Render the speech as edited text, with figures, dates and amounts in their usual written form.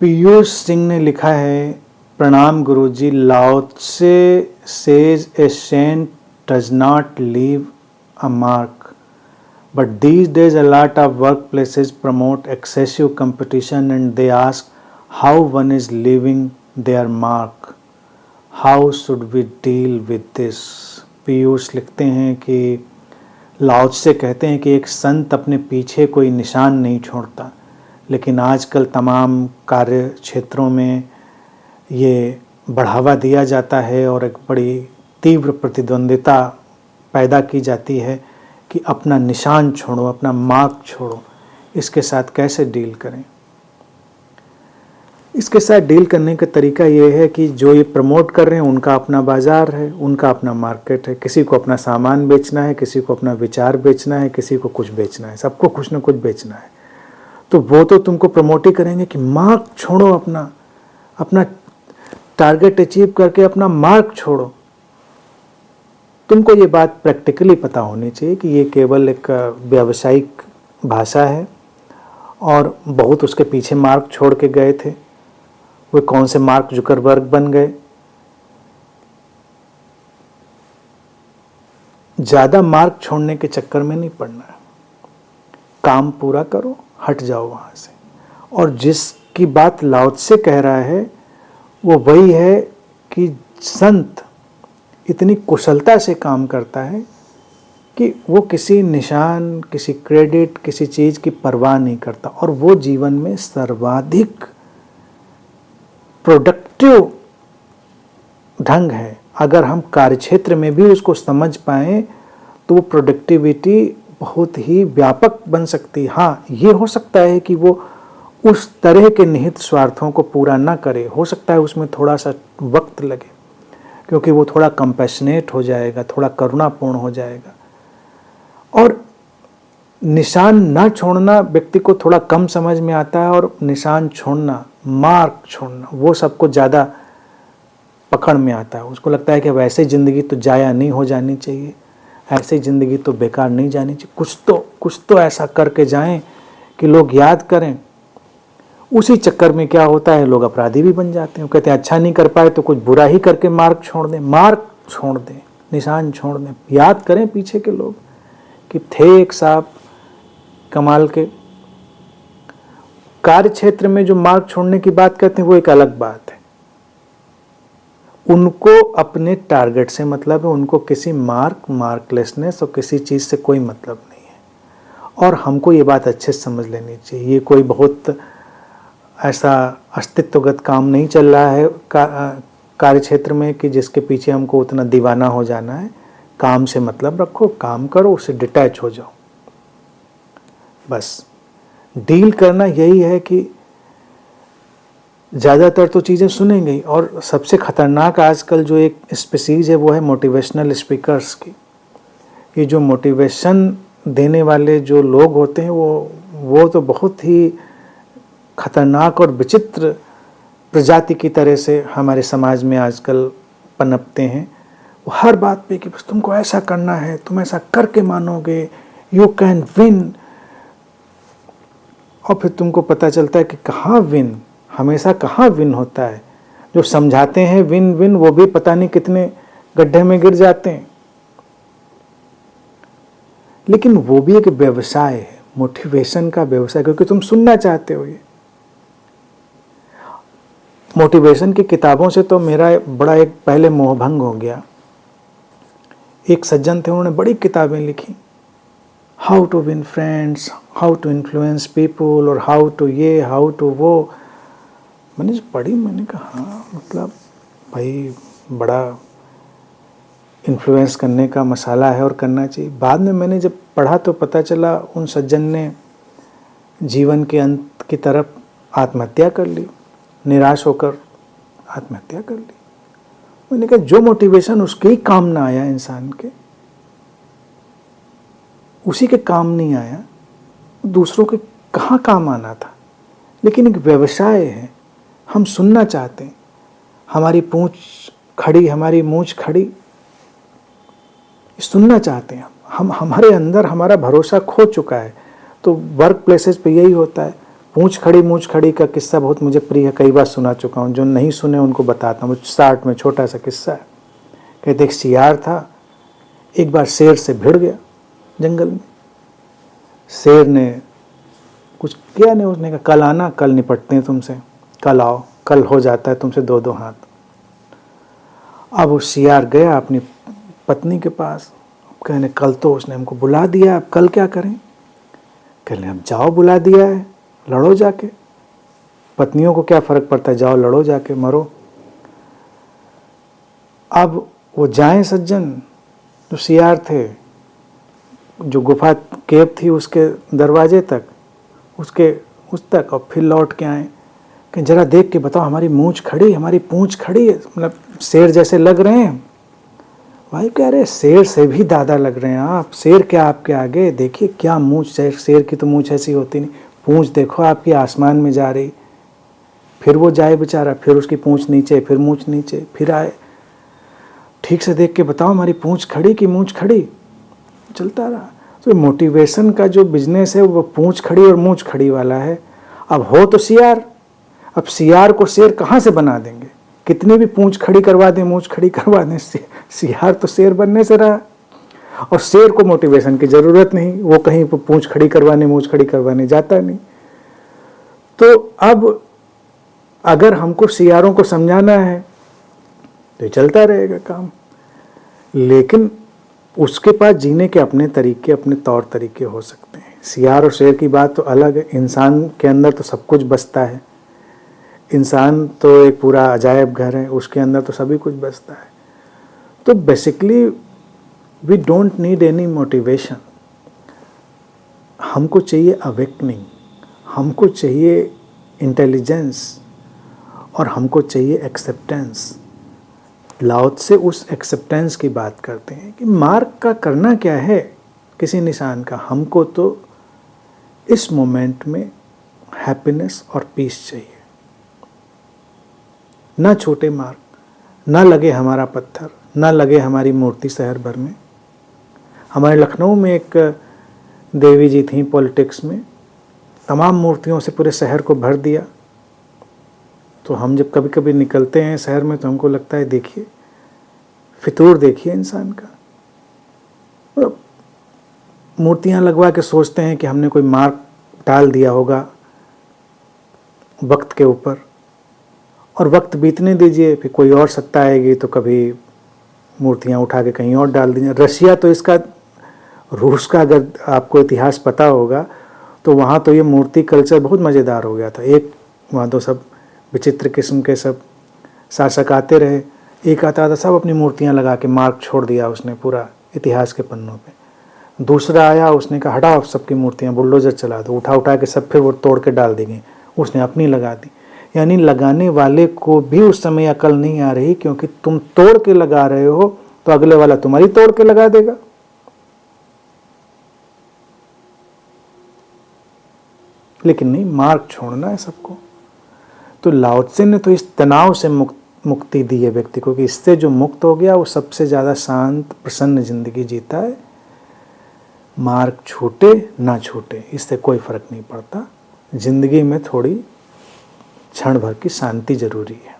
पीयूष सिंह ने लिखा है, प्रणाम guruji. Lao Tzu says a saint does not leave a mark, but these days a lot of workplaces promote excessive competition and they ask how one is leaving their mark. How should we deal with this? Piyush लिखते हैं कि लाओ त्से कहते हैं कि एक संत अपने पीछे कोई निशान नहीं छोड़ता, लेकिन आजकल तमाम कार्य क्षेत्रों में ये बढ़ावा दिया जाता है और एक बड़ी तीव्र प्रतिद्वंदिता पैदा की जाती है कि अपना निशान छोड़ो, अपना मार्क छोड़ो। इसके साथ कैसे डील करें? इसके साथ डील करने का तरीका ये है कि जो ये प्रमोट कर रहे हैं उनका अपना बाज़ार है, उनका अपना मार्केट है। किसी को अपना सामान बेचना है, किसी को अपना विचार बेचना है, किसी को कुछ बेचना है, सबको कुछ ना कुछ बेचना है। तो वो तो तुमको प्रमोट ही करेंगे कि मार्क छोड़ो, अपना टारगेट अचीव करके अपना मार्क छोड़ो। तुमको ये बात प्रैक्टिकली पता होनी चाहिए कि ये केवल एक व्यावसायिक भाषा है और बहुत उसके पीछे मार्क छोड़ के गए थे। वे कौन से मार्क जुकरबर्ग बन गए। ज़्यादा मार्क छोड़ने के चक्कर में नहीं पड़ना है। काम पूरा करो, हट जाओ वहाँ से। और जिसकी बात लाओ त्से कह रहा है वो वही है कि संत इतनी कुशलता से काम करता है कि वो किसी निशान, किसी क्रेडिट, किसी चीज़ की परवाह नहीं करता और वो जीवन में सर्वाधिक प्रोडक्टिव ढंग है। अगर हम कार्यक्षेत्र में भी उसको समझ पाएँ तो वो प्रोडक्टिविटी बहुत ही व्यापक बन सकती है। हाँ, ये हो सकता है कि वो उस तरह के निहित स्वार्थों को पूरा ना करे, हो सकता है उसमें थोड़ा सा वक्त लगे, क्योंकि वो थोड़ा कंपैशनेट हो जाएगा, थोड़ा करुणापूर्ण हो जाएगा। और निशान ना छोड़ना व्यक्ति को थोड़ा कम समझ में आता है, और निशान छोड़ना, मार्क छोड़ना, वो सबको ज़्यादा पकड़ में आता है। उसको लगता है कि वैसे ज़िंदगी तो जाया नहीं हो जानी चाहिए, ऐसे ज़िंदगी तो बेकार नहीं जानी चाहिए, कुछ तो ऐसा करके जाएं कि लोग याद करें। उसी चक्कर में क्या होता है, लोग अपराधी भी बन जाते हैं। वो कहते हैं अच्छा नहीं कर पाए तो कुछ बुरा ही करके मार्क छोड़ दें, निशान छोड़ दें। याद करें पीछे के लोग कि थे एक साहब कमाल के। कार्य क्षेत्र में जो मार्क छोड़ने की बात करते हैं वो एक अलग बात है। उनको अपने टारगेट से मतलब है, उनको किसी मार्कलेसनेस और किसी चीज़ से कोई मतलब नहीं है। और हमको ये बात अच्छे से समझ लेनी चाहिए। ये कोई बहुत ऐसा अस्तित्वगत काम नहीं चल रहा है कार्य क्षेत्र में कि जिसके पीछे हमको उतना दीवाना हो जाना है। काम से मतलब रखो, काम करो, उससे डिटैच हो जाओ। बस डील करना यही है कि ज़्यादातर तो चीज़ें सुनेंगे। और सबसे ख़तरनाक आजकल जो एक स्पीसीज़ है वो है मोटिवेशनल स्पीकर्स की। ये जो मोटिवेशन देने वाले जो लोग होते हैं वो तो बहुत ही खतरनाक और विचित्र प्रजाति की तरह से हमारे समाज में आजकल पनपते हैं। वो हर बात पे कि बस तुमको ऐसा करना है, तुम ऐसा करके मानोगे, यू कैन विन। और फिर तुमको पता चलता है कि कहाँ विन, हमेशा कहाँ विन होता है। जो समझाते हैं विन विन, वो भी पता नहीं कितने गड्ढे में गिर जाते हैं। लेकिन वो भी एक व्यवसाय है, मोटिवेशन का व्यवसाय, क्योंकि तुम सुनना चाहते हो। ये मोटिवेशन की किताबों से तो मेरा बड़ा एक पहले मोहभंग हो गया। एक सज्जन थे, उन्होंने बड़ी किताबें लिखी, how to win friends, how to influence people, और हाउ टू वो। मैंने पढ़ी, मैंने कहा हाँ, मतलब भाई बड़ा इन्फ्लुएंस करने का मसाला है और करना चाहिए। बाद में मैंने जब पढ़ा तो पता चला उन सज्जन ने जीवन के अंत की तरफ आत्महत्या कर ली, निराश होकर आत्महत्या कर ली। मैंने कहा जो मोटिवेशन उसके ही काम ना आया, इंसान के उसी के काम नहीं आया, दूसरों के कहाँ काम आना था। लेकिन एक व्यवसाय है, हम सुनना चाहते हैं, हमारी पूंछ खड़ी, हमारी मूंछ खड़ी, सुनना चाहते हैं हम। हमारे अंदर हमारा भरोसा खो चुका है। तो वर्क प्लेसेस पे यही होता है, पूंछ खड़ी मूंछ खड़ी का किस्सा बहुत मुझे प्रिय है, कई बार सुना चुका हूँ, जो नहीं सुने उनको बताता हूँ। स्टार्ट में छोटा सा किस्सा है। कहते एक सियार था, एक बार शेर से भिड़ गया जंगल में। शेर ने कुछ किया नहीं, उसने कहा कल आना, कल निपटते हैं तुमसे, कल आओ, कल हो जाता है तुमसे दो दो हाथ। अब वो सियार गया अपनी पत्नी के पास, कहने कल तो उसने हमको बुला दिया, अब कल क्या करें। कहने अब जाओ, बुला दिया है, लड़ो जाके, पत्नियों को क्या फर्क पड़ता है, जाओ लड़ो जाके, मरो। अब वो जाएं सज्जन, जो सियार थे, जो गुफा केव थी उसके दरवाजे तक, उसके उस तक, और फिर लौट के आए कि जरा देख के बताओ, हमारी मूंछ खड़ी, हमारी पूंछ खड़ी है, मतलब शेर जैसे लग रहे हैं। भाई कह रहे शेर से भी दादा लग रहे हैं आप, शेर क्या आपके आगे, देखिए क्या मूंछ, शेर की तो मूंछ ऐसी होती नहीं, पूंछ देखो आपकी आसमान में जा रही। फिर वो जाए बेचारा, फिर उसकी पूंछ नीचे, फिर मूंछ नीचे, फिर आए, ठीक से देख के बताओ हमारी पूंछ खड़ी कि मूंछ खड़ी। चलता रहा। तो मोटिवेशन का जो बिजनेस है वो पूंछ खड़ी और मूंछ खड़ी वाला है। अब हो तो सियार, अब सियार को शेर कहाँ से बना देंगे, कितनी भी पूंछ खड़ी करवा दें, मूंछ खड़ी करवा दें, सियार तो शेर बनने से रहा। और शेर को मोटिवेशन की जरूरत नहीं, वो कहीं पूंछ खड़ी करवाने, मूंछ खड़ी करवाने जाता नहीं। तो अब अगर हमको सियारों को समझाना है तो चलता रहेगा काम, लेकिन उसके पास जीने के अपने तरीके, अपने तौर तरीके हो सकते हैं। सियार और शेर की बात तो अलग है, इंसान के अंदर तो सब कुछ बसता है। इंसान तो एक पूरा अजायब घर है, उसके अंदर तो सभी कुछ बसता है। तो basically we don't need any motivation, हमको चाहिए अवेकनिंग, हमको चाहिए इंटेलिजेंस, और हमको चाहिए एक्सेप्टेंस। लाओ से उस एक्सेप्टेंस की बात करते हैं कि मार्क का करना क्या है किसी निशान का, हमको तो इस मोमेंट में हैप्पीनेस और पीस चाहिए। ना छोटे मार्क, ना लगे हमारा पत्थर, ना लगे हमारी मूर्ति शहर भर में। हमारे लखनऊ में एक देवी जी थी, पॉलिटिक्स में तमाम मूर्तियों से पूरे शहर को भर दिया। तो हम जब कभी कभी निकलते हैं शहर में तो हमको लगता है देखिए फितूर, देखिए इंसान का। मूर्तियां लगवा के सोचते हैं कि हमने कोई मार्क डाल दिया होगा वक्त के ऊपर, और वक्त बीतने दीजिए, फिर कोई और सत्ता आएगी तो कभी मूर्तियां उठा के कहीं और डाल दीजिए। रशिया तो इसका, रूस का अगर आपको इतिहास पता होगा तो वहाँ तो ये मूर्ति कल्चर बहुत मज़ेदार हो गया था। एक वहाँ तो सब विचित्र किस्म के सब शासक आते रहे, एक आता था सब अपनी मूर्तियां लगा के मार्क छोड़ दिया उसने पूरा इतिहास के पन्नों पे। दूसरा आया, उसने कहा हटाओ सबकी मूर्तियां, बुलडोजर चला दो, उठा उठा के सब फिर वो तोड़ के डाल दी गई, उसने अपनी लगा दी। यानी लगाने वाले को भी उस समय अकल नहीं आ रही, क्योंकि तुम तोड़ के लगा रहे हो तो अगले वाला तुम्हारी तोड़ के लगा देगा। लेकिन नहीं, मार्क छोड़ना है सबको। तो लाओ त्से ने तो इस तनाव से मुक्ति दी है व्यक्ति को, कि इससे जो मुक्त हो गया वो सबसे ज़्यादा शांत प्रसन्न जिंदगी जीता है। मार्क छूटे ना छूटे इससे कोई फर्क नहीं पड़ता, जिंदगी में थोड़ी क्षण भर की शांति जरूरी है।